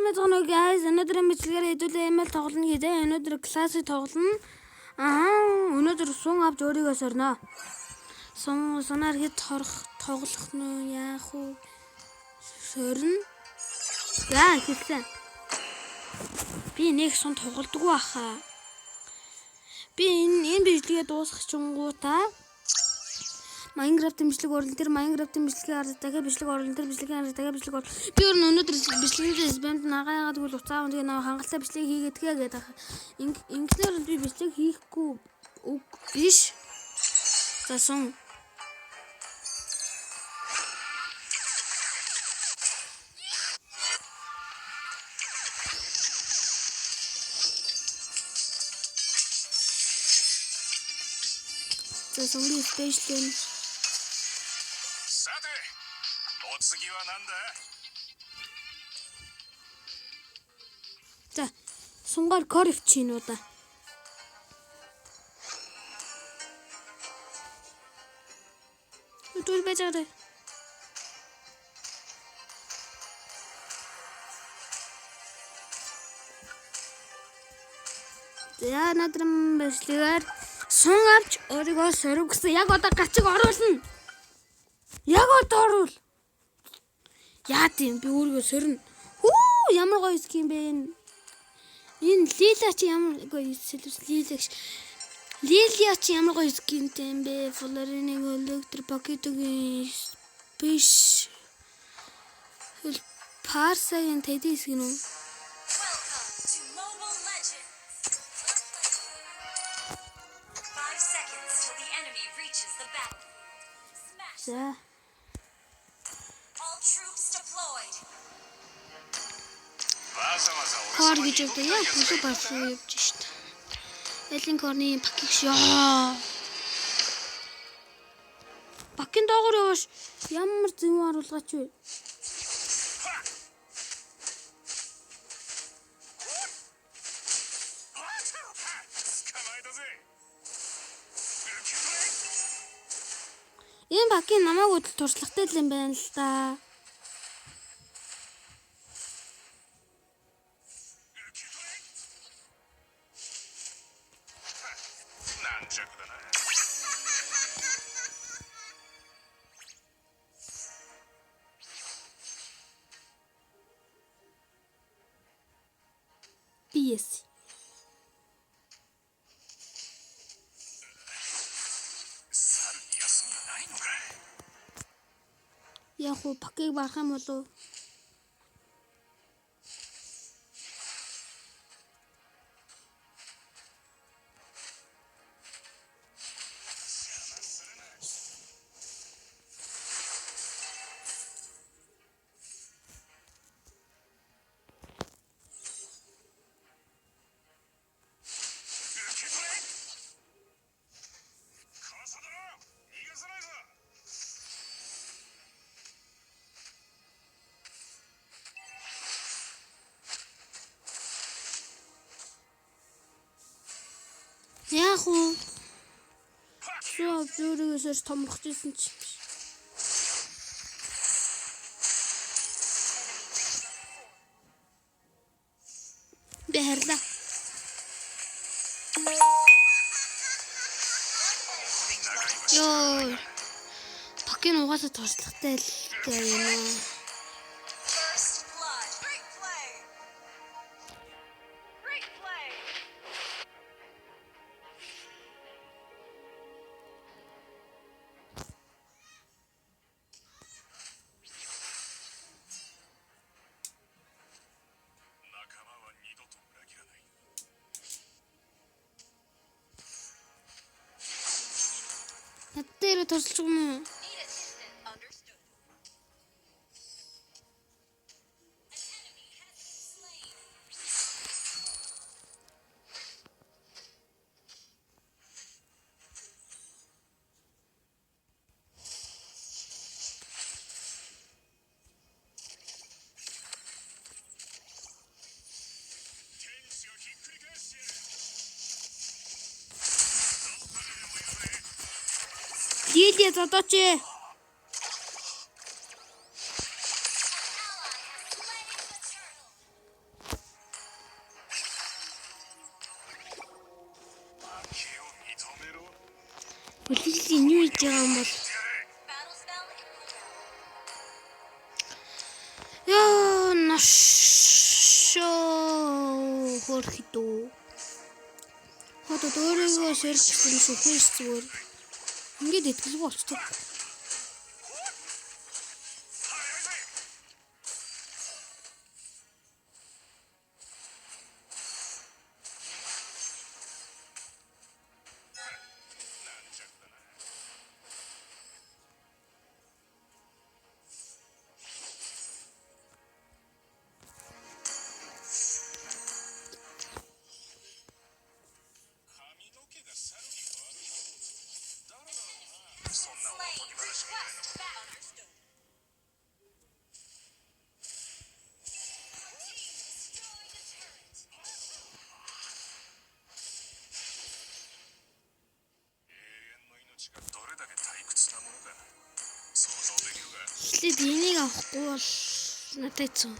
мэдгэнэ guys. Өнөөдөр мэдлэгээр хэдүүлээ ML тоглоно гэдэг. Өнөөдөр классик тоглоно. Өнөөдөр сун авч өөрийгөө сорно. Сунаар хэд тоглох нь яах вэ? Сорно. Яа хэлсэн. Би нэг сун тоглодгүй баха. Би энэ бичлэгээ дуусгах чунгуудаа Майнкрафтын бичлэг орлон дээр Майнкрафтын бичлэгийн ард дахиад бичлэг орлон дээр бичлэгийн ард дахиад бичлэг орлон. Би өнөөдөр бичлэгийн спамд нагаагаад тэгвэл уцаа унтыг наа хангалттай бичлэг хийгээд тэгээд ингэснээр би бичлэг хийхгүй үг биш. За сун. За сунгийн спешиал За сунгаар кориф чинуда. Түл бежарэ. За надрам бэслэгээр сун авч өөрийгөө сорив гэсэн яг одоо гачиг оруулна. Яг одоо оруул. Яа тийм би өөрийгөө сорно. Хүү ямар гоё скин бэ энэ. Энэ Лила чи ямар гоё Лилач. Лилия чи ямар гоё скинтэй юм бэ? Флориныг электр пакетгийн биш. Парсагийн тэдис гинү. За Кор гэж өгдөө яг бүлэг болсон явж шít. Элин корны пакет яа. Пакет доогоор яваш ямар зэвэн харуулгач вэ? Энэ пакет намайг туршлагатай л юм байна л да. PS. Яг уу пакийг барах юм болов? Яг уу. Суу зүрхээс томрох гэсэн чи. Бэхэрла. Йоо. Пакин угаасаа туршлагатай л юм. Надтай тусалж юм уу? Лилия задооч. Бүлэглэлийн юу хийж байгаа юм бол яа нашоо хөрхидөө. Хатад өөрийгөө сэрчсэн шүхээс зүгээр. Ингээд итгэлгүй болцдог. Эхлээд энийг авахгүй бол надад хэцүү.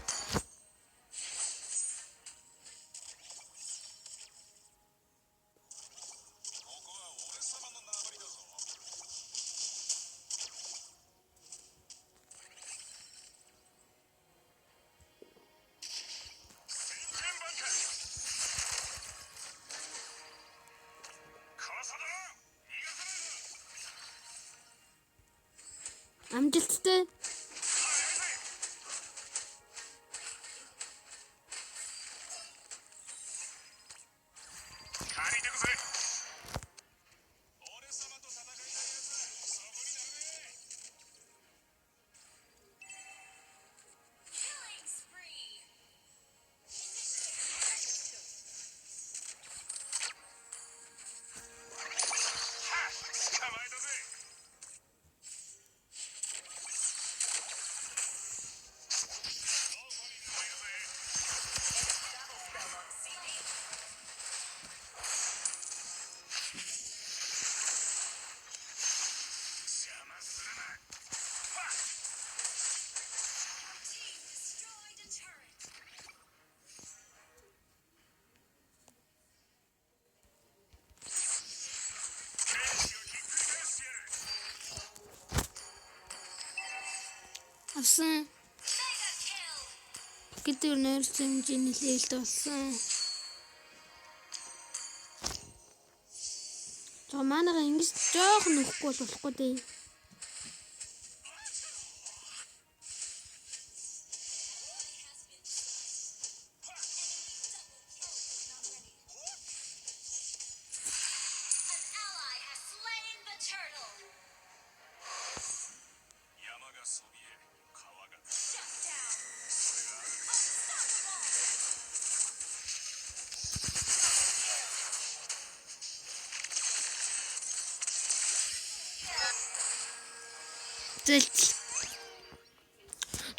Амжилттай. Авсан. Гэдэг нэрсэн хэмжээний левелд болсон. За манайга ингэж жоохон нөхгүй болохгүй дээ.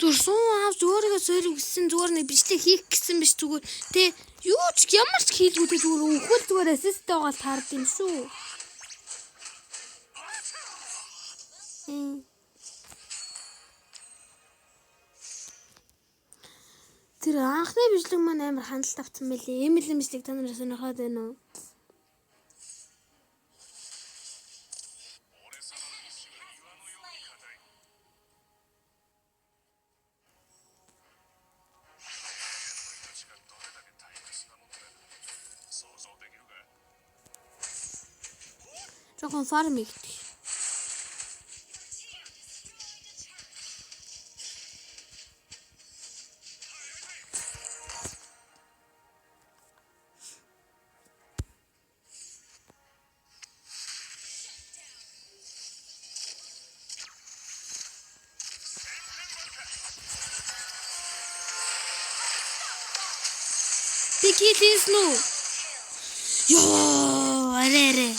Зүрсэн авч өөрийгөө сойрох гэсэн зүгээр нэг бичлэг хийх гэсэн биш зүгээр тэ юу ч ямар ч хийлгүүтэй зүгээр өвхөл зүгээр ассисттэй байгаа таард юм шүү. Тэр анхны бичлэг маань амар хяналт авсан байлээ. Эмэлийн бичлэг та нараа сонирхоод байна уу? Жохон фармиг. Пикитис ну. Ёо, аре.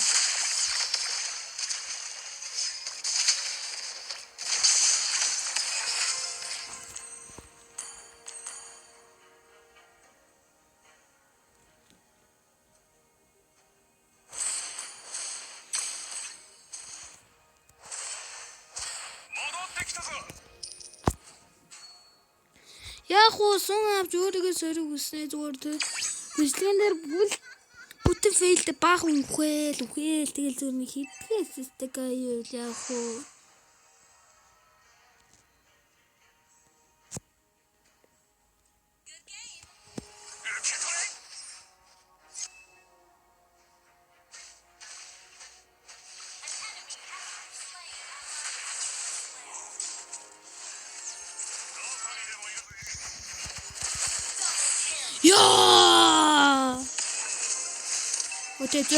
Яг уу сун авч өөрийгөө сориг үснэ зүгээр тэр бичлэгэн дээр Бүтэн фейлд баах үнхэл тэгэл зөв нэг хийдгээстэйг аюул яах вэ? Яа! Өтөд.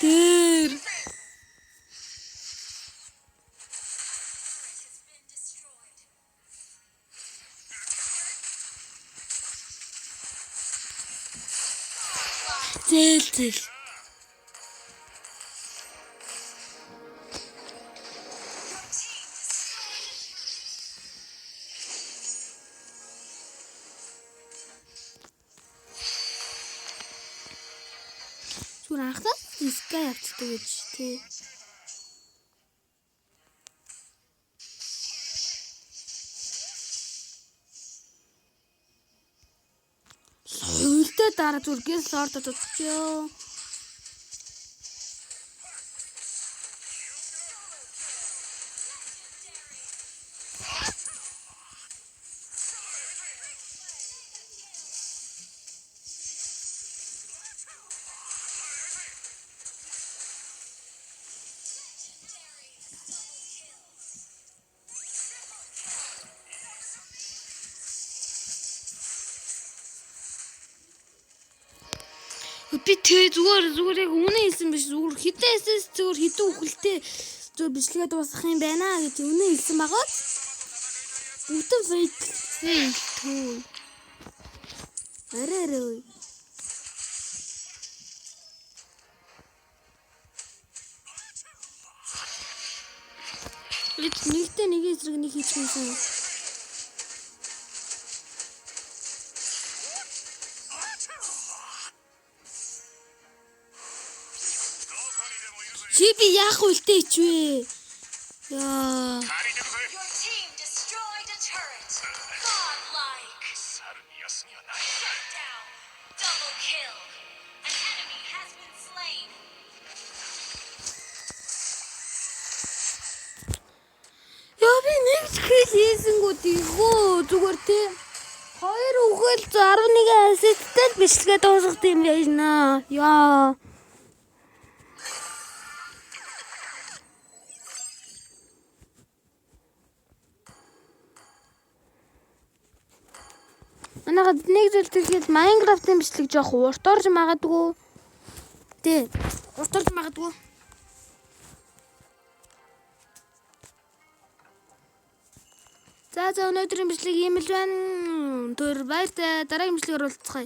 Тэр. Зэл. Зүгээр анхлаа иска явцдаг гэж тий. Үлдээ дараа зүгээр гээс орд оччихё. Би тэгээ зүгээр яг үнэ хэлсэн биш зүгээр хитээсээс зүгээр хитэн үхэлтэй зүгээр бичлэгээ дуусгах юм байна гэж үнэ хэлсэн байгаа. Бүтэн фейл түү. Арай. Нэгтэй нэг эсрэг нэг хийчихсэн. Чи би яах үлдээ ичвэ? Яа. Your team destroyed a turret. Godlike. Shut down. Double kill. An enemy has been slain. Яа би нэг ч хийсэнгүү тийгөө зүгээр тий. 2 үхэл 11 ассисттэй бичлэгээ дуусгах юм байна. Яа. Манайхад нэг зүйл тэгэхэд Майнкрафтын бичлэг жоох урт орж магадгүй. Тий. Урт орж магадгүй. За өнөөдрийн бичлэг ийм л байна. Тэр баяртай дараагийн бичлэгээр уулзцгаая.